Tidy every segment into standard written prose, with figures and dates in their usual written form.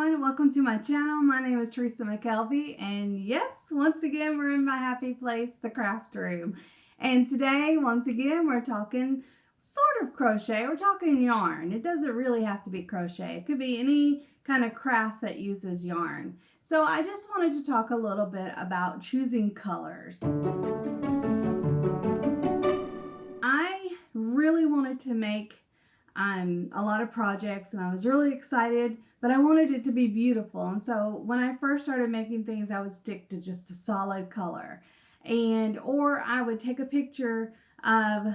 everyone, welcome to my channel. My name is Teresa McKelvey, and yes, once again we're in my happy place, the craft room. And today, once again, we're talking sort of crochet. We're talking yarn. It doesn't really have to be crochet. It could be any kind of craft that uses yarn. So I just wanted to talk a little bit about choosing colors. I really wanted to make a lot of projects, and I was really excited, but I wanted it to be beautiful. And so when I first started making things, I would stick to just a solid color, or I would take a picture of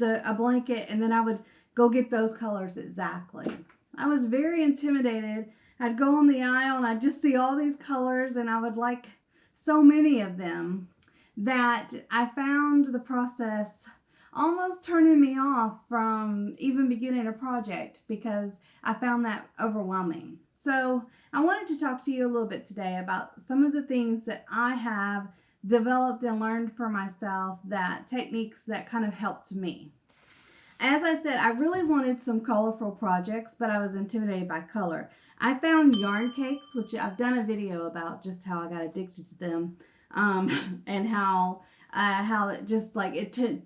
a blanket, and then I would go get those colors exactly. I was very intimidated. I'd go on the aisle and I'd just see all these colors, and I would like so many of them that I found the process almost turning me off from even beginning a project because I found that overwhelming. So I wanted to talk to you a little bit today about some of the things that I have developed and learned for myself, that techniques that kind of helped me. As I said, I really wanted some colorful projects, but I was intimidated by color. I found yarn cakes, which I've done a video about just how I got addicted to them, and how it just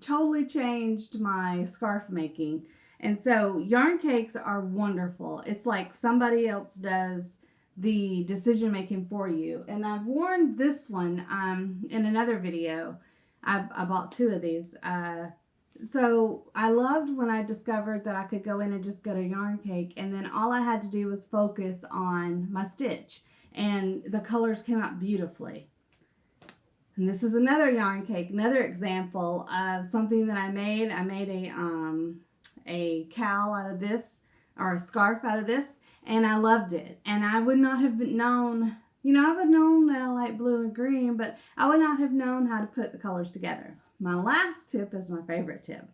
totally changed my scarf making. And so yarn cakes are wonderful. It's like somebody else does the decision making for you. And I've worn this one in another video. I bought two of these. So I loved when I discovered that I could go in and just get a yarn cake, and then all I had to do was focus on my stitch, and the colors came out beautifully. And this is another yarn cake, another example of something that I made. I made a cowl out of this, or a scarf out of this, and I loved it. And I would not have known, I would have known that I like blue and green, but I would not have known how to put the colors together. My last tip is my favorite tip.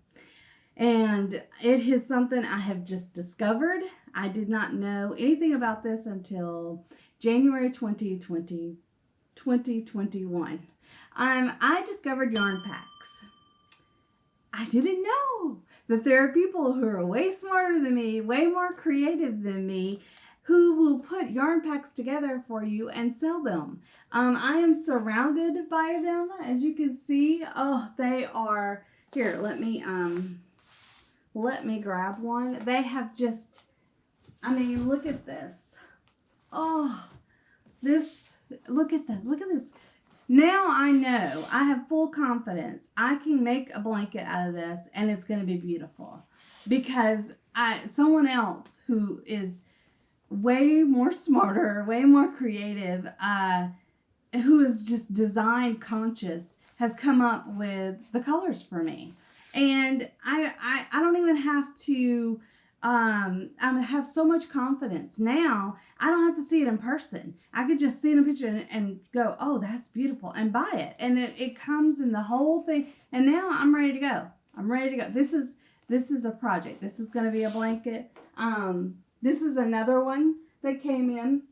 And it is something I have just discovered. I did not know anything about this until January 2021. I discovered yarn packs. I didn't know that there are people who are way smarter than me, way more creative than me, who will put yarn packs together for you and sell them. I am surrounded by them, as you can see. Oh, they are, here, let me grab one. They have just, look at this. Oh, look at this. Now I know, I have full confidence I can make a blanket out of this and it's going to be beautiful, because someone else who is way more smarter, way more creative, who is just design conscious, has come up with the colors for me. And I don't even have to, I have so much confidence now. I don't have to see it in person. I could just see it in a picture and go, oh, that's beautiful, and buy it. And it comes in the whole thing. And now I'm ready to go. I'm ready to go. This is a project. This is going to be a blanket. This is another one that came in.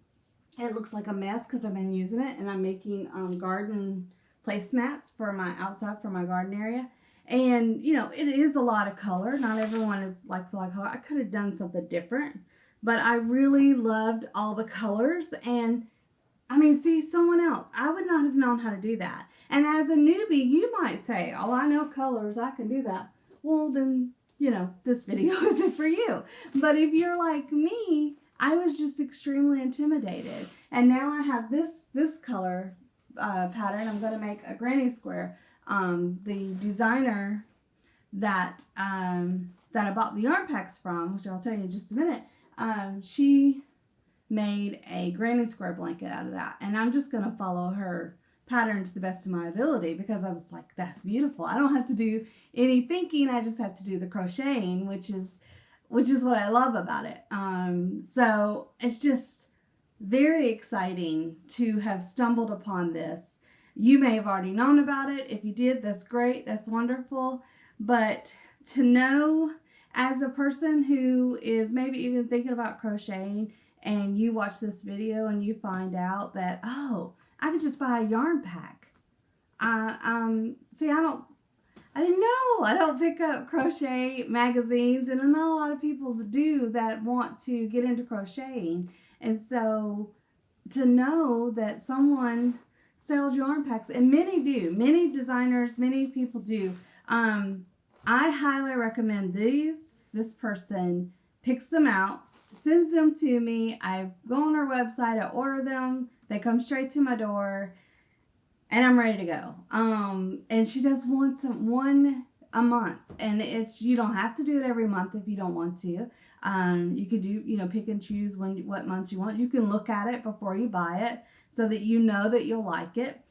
It looks like a mess because I've been using it, and I'm making garden placemats for my outside, for my garden area. And, it is a lot of color. Not everyone likes a lot of color. I could have done something different, but I really loved all the colors. And, see, someone else, I would not have known how to do that. And as a newbie, you might say, oh, I know colors, I can do that. Well, then, this video isn't for you. But if you're like me, I was just extremely intimidated. And now I have this color pattern. I'm going to make a granny square. The designer that I bought the yarn packs from, which I'll tell you in just a minute, she made a granny square blanket out of that. And I'm just going to follow her pattern to the best of my ability, because I was like, that's beautiful. I don't have to do any thinking. I just have to do the crocheting, which is what I love about it. So it's just very exciting to have stumbled upon this. You may have already known about it. If you did, that's great. That's wonderful. But to know, as a person who is maybe even thinking about crocheting, and you watch this video and you find out that, oh, I could just buy a yarn pack. See, I I didn't know. I don't pick up crochet magazines, and I know a lot of people do that want to get into crocheting. And so to know that someone sells yarn packs, and many do, many designers, many people do. I highly recommend these. This person picks them out, sends them to me. I go on her website, I order them, they come straight to my door, and I'm ready to go. And she does one a month, and you don't have to do it every month if you don't want to. You could do, pick and choose what months you want. You can look at it before you buy it so that you know that you'll like it.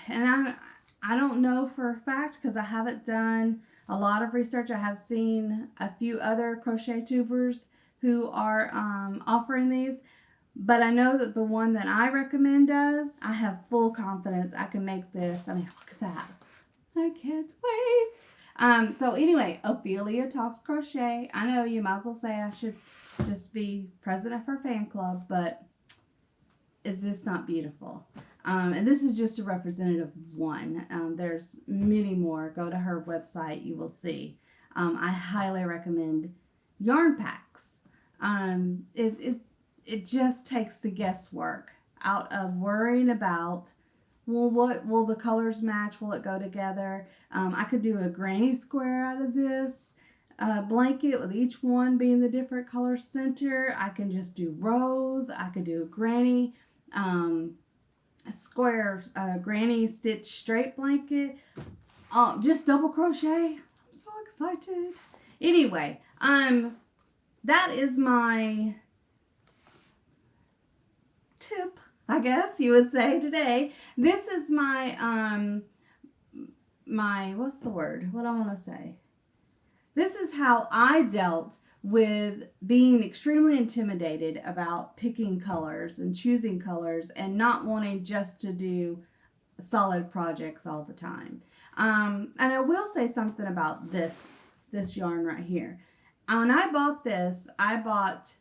And I don't know for a fact because I haven't done a lot of research. I have seen a few other crochet tubers who are offering these. But I know that the one that I recommend does. I have full confidence I can make this. I mean, look at that. I can't wait. So anyway, Ophelia Talks Crochet. I know you might as well say I should just be president of her fan club, but is this not beautiful? And this is just a representative one. There's many more. Go to her website, you will see. I highly recommend yarn packs. It just takes the guesswork out of worrying about, well, what will the colors match? Will it go together? I could do a granny square out of this blanket with each one being the different color center. I can just do rows. I could do a granny square granny stitch straight blanket. Just double crochet. I'm so excited. Anyway, that is my tip, I guess you would say today. This is my what's the word? What I want to say. This is how I dealt with being extremely intimidated about picking colors and choosing colors and not wanting just to do solid projects all the time. And I will say something about this yarn right here. When I bought this, I bought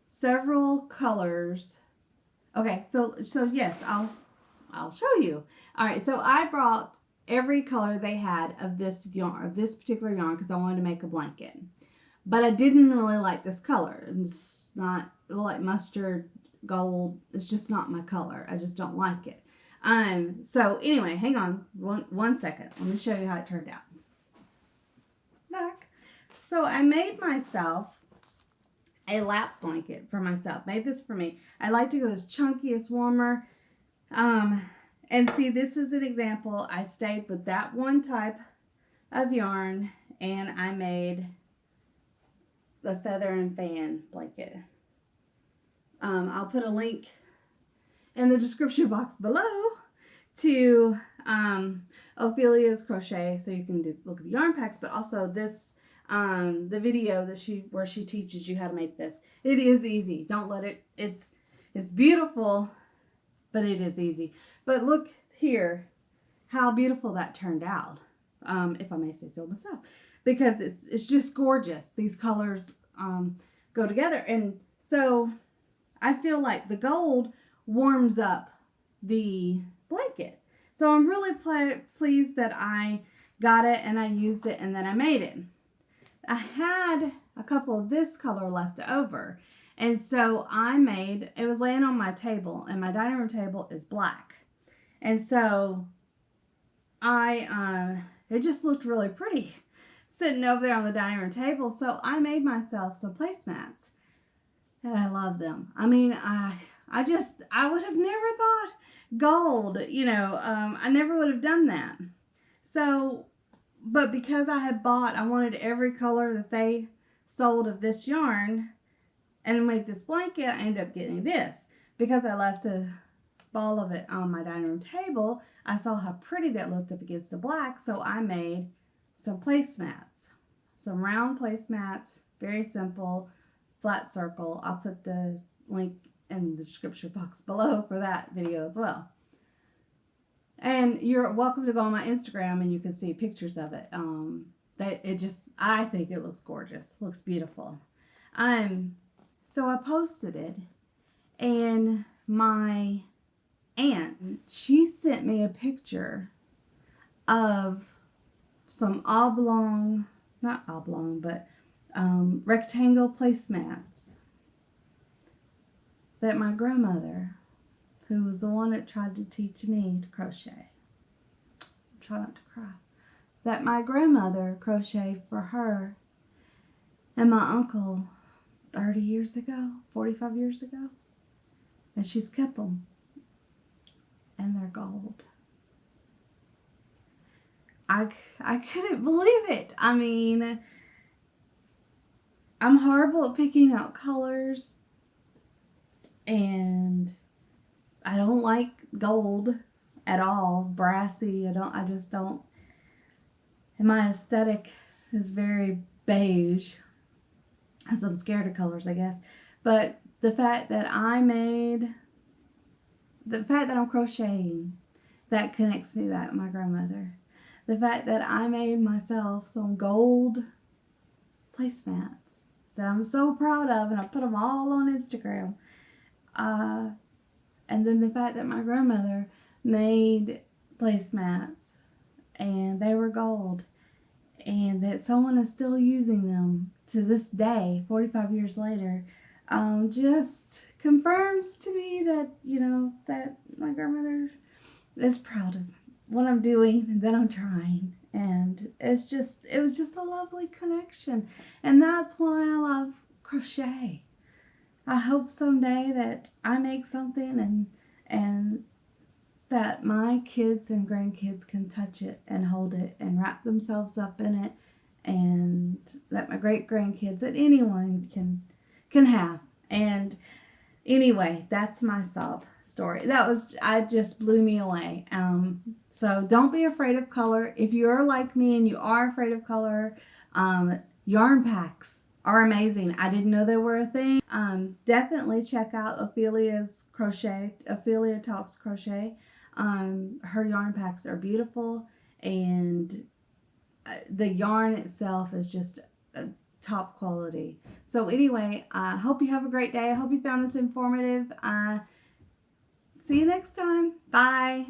several colors. Okay, so yes, I'll show you. All right, so I brought every color they had of this yarn, of this particular yarn, because I wanted to make a blanket. But I didn't really like this color. It's not like mustard gold. It's just not my color. I just don't like it. So anyway, hang on one second. Let me show you how it turned out. Back. So I made myself a lap blanket for myself. Made this for me. I like to go this chunky, it's warmer. And see, this is an example. I stayed with that one type of yarn and I made the feather and fan blanket. I'll put a link in the description box below to Ophelia's crochet so you can look at the yarn packs, but also this the video that where she teaches you how to make this. It is easy. Don't let it. It's beautiful, but it is easy. But look here, how beautiful that turned out. If I may say so myself, because it's just gorgeous. These colors go together, and so I feel like the gold warms up the blanket. So I'm really pleased that I got it and I used it and then I made it. I had a couple of this color left over, and so it was laying on my table, and my dining room table is black, and so it just looked really pretty sitting over there on the dining room table. So I made myself some placemats, and I love them. I mean, I would have never thought gold, I never would have done that. So, but because I wanted every color that they sold of this yarn and made this blanket, I ended up getting this. Because I left a ball of it on my dining room table, I saw how pretty that looked up against the black, so I made some placemats. Some round placemats, very simple, flat circle. I'll put the link in the description box below for that video as well. And you're welcome to go on my Instagram and you can see pictures of it. I think it looks gorgeous. Looks beautiful. So I posted it, and my aunt, she sent me a picture of some not oblong, but rectangle placemats that my grandmother, who was the one that tried to teach me to crochet, try not to cry, that my grandmother crocheted for her and my uncle 30 years ago, 45 years ago. And she's kept them. And they're gold. I couldn't believe it. I mean, I'm horrible at picking out colors. And I don't like gold at all. Brassy. I just don't. And my aesthetic is very beige. Because I'm scared of colors, I guess. But the fact that I'm crocheting, that connects me back to my grandmother. The fact that I made myself some gold placemats that I'm so proud of, and I put them all on Instagram. And then the fact that my grandmother made placemats and they were gold, and that someone is still using them to this day, 45 years later, just confirms to me that, that my grandmother is proud of what I'm doing and that I'm trying. And it was just a lovely connection. And that's why I love crochet. I hope someday that I make something and that my kids and grandkids can touch it and hold it and wrap themselves up in it, and that my great grandkids, that anyone can have. And anyway, that's my sob story. I just blew me away. So don't be afraid of color. If you're like me and you are afraid of color, yarn packs are amazing. I didn't know they were a thing. Definitely check out Ophelia's crochet. Ophelia Talks Crochet. Her yarn packs are beautiful, and the yarn itself is just top quality. So anyway, I hope you have a great day. I hope you found this informative. See you next time. Bye.